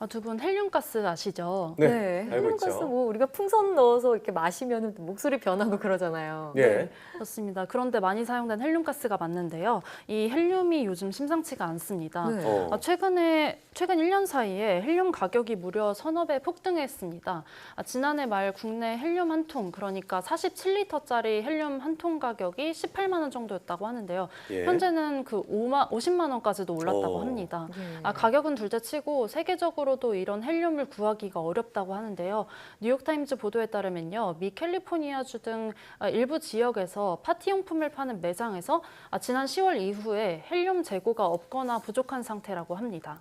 두 분 헬륨가스 아시죠? 네, 알고 헬륨가스 있죠. 뭐 우리가 풍선 넣어서 이렇게 마시면 목소리 변하고 그러잖아요. 예. 그렇습니다. 그런데 많이 사용된 헬륨가스가 맞는데요. 이 헬륨이 요즘 심상치가 않습니다. 네. 최근 1년 사이에 헬륨 가격이 무려 서너 배 폭등했습니다. 지난해 말 국내 헬륨 한 통, 그러니까 47리터짜리 헬륨 한 통 가격이 18만 원 정도였다고 하는데요. 예. 현재는 그 50만 원까지도 올랐다고 합니다. 네. 가격은 둘째치고 세계적으로도 이런 헬륨을 구하기가 어렵다고 하는데요. 뉴욕타임즈 보도에 따르면요, 미 캘리포니아주 등 일부 지역에서 파티용품을 파는 매장에서 지난 10월 이후에 헬륨 재고가 없거나 부족한 상태라고 합니다.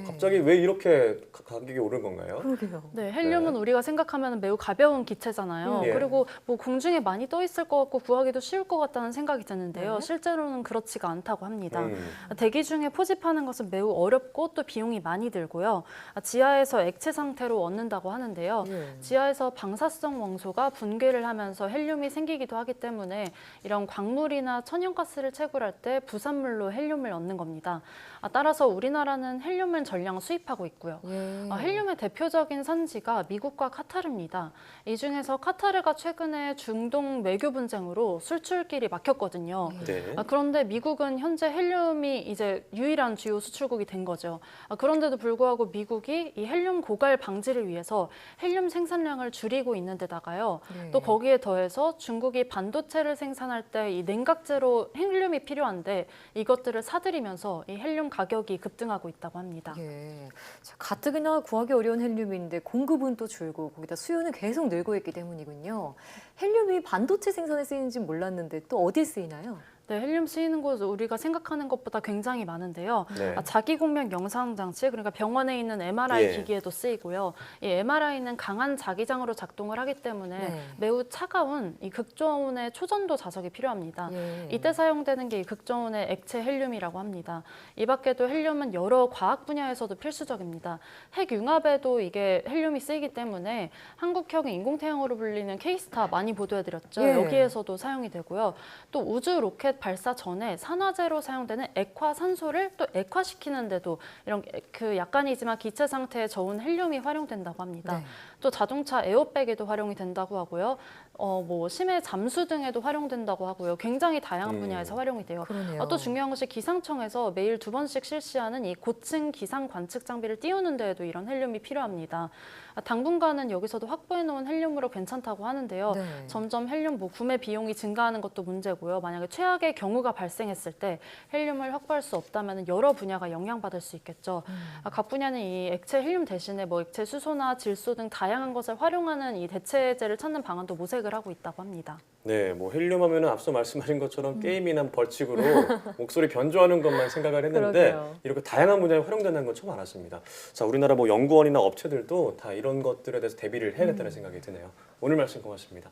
갑자기 왜 이렇게 가격이 오른 건가요? 그러게요. 네, 헬륨은 우리가 생각하면 매우 가벼운 기체잖아요. 예. 그리고 뭐 공중에 많이 떠 있을 것 같고 구하기도 쉬울 것 같다는 생각이 드는데요. 네. 실제로는 그렇지가 않다고 합니다. 음. 대기 중에 포집하는 것은 매우 어렵고 또 비용이 많이 들고요. 지하에서 액체 상태로 얻는다고 하는데요. 지하에서 방사성 원소가 분괴를 하면서 헬륨이 생기기도 하기 때문에 이런 광물이나 천연가스를 채굴할 때 부산물로 헬륨을 얻는 겁니다. 따라서 우리나라는 헬륨을 전량 수입하고 있고요. 헬륨의 대표적인 산지가 미국과 카타르입니다. 이 중에서 카타르가 최근에 중동 외교 분쟁으로 수출길이 막혔거든요. 네. 그런데 미국은 현재 헬륨이 이제 유일한 주요 수출국이 된 거죠. 그런데도 불구하고 미국이 이 헬륨 고갈 방지를 위해서 헬륨 생산량을 줄이고 있는 데다가요. 또 거기에 더해서 중국이 반도체를 생산할 때 이 냉각제로 헬륨이 필요한데 이것들을 사들이면서 이 헬륨 가격이 급등하고 있다고 합니다. 예. 자, 가뜩이나 구하기 어려운 헬륨인데 공급은 또 줄고 거기다 수요는 계속 늘고 있기 때문이군요. 헬륨이 반도체 생산에 쓰이는지 몰랐는데 또 어디에 쓰이나요? 네, 헬륨 쓰이는 곳 우리가 생각하는 것보다 굉장히 많은데요. 네. 자기공명 영상장치, 그러니까 병원에 있는 MRI 예. 기기에도 쓰이고요. 이 MRI는 강한 자기장으로 작동을 하기 때문에 매우 차가운 이 극저온의 초전도 자석이 필요합니다. 이때 사용되는 게 이 극저온의 액체 헬륨이라고 합니다. 이 밖에도 헬륨은 여러 과학 분야에서도 필수적입니다. 핵융합에도 이게 헬륨이 쓰이기 때문에 한국형 인공태양으로 불리는 K스타 많이 보도해드렸죠. 예. 여기에서도 사용이 되고요. 또 우주 로켓 발사 전에 산화제로 사용되는 액화산소를 또 액화시키는데도 이런 그 약간이지만 기체 상태의 저온 헬륨이 활용된다고 합니다. 또 자동차 에어백에도 활용이 된다고 하고요. 뭐 심해 잠수 등에도 활용된다고 하고요. 굉장히 다양한 분야에서 활용이 돼요. 그러네요. 또 중요한 것이 기상청에서 매일 2번씩 실시하는 이 고층 기상 관측 장비를 띄우는 데에도 이런 헬륨이 필요합니다. 당분간은 여기서도 확보해 놓은 헬륨으로 괜찮다고 하는데요. 점점 헬륨 구매 비용이 증가하는 것도 문제고요. 만약에 최악의 경우가 발생했을 때 헬륨을 확보할 수 없다면 여러 분야가 영향받을 수 있겠죠. 각 분야는 이 액체 헬륨 대신에 뭐 액체 수소나 질소 등 다양한 것을 활용하는 이 대체제를 찾는 방안도 모색을 하고 있다고 합니다. 네, 뭐 헬륨 하면은 앞서 말씀하신 것처럼 게임이나 벌칙으로 목소리 변조하는 것만 생각을 했는데 그러게요. 이렇게 다양한 분야에 활용된다는 건 처음 알았습니다. 자, 우리나라 뭐 연구원이나 업체들도 다 이런 것들에 대해서 대비를 해야겠다는 생각이 드네요. 오늘 말씀 고맙습니다.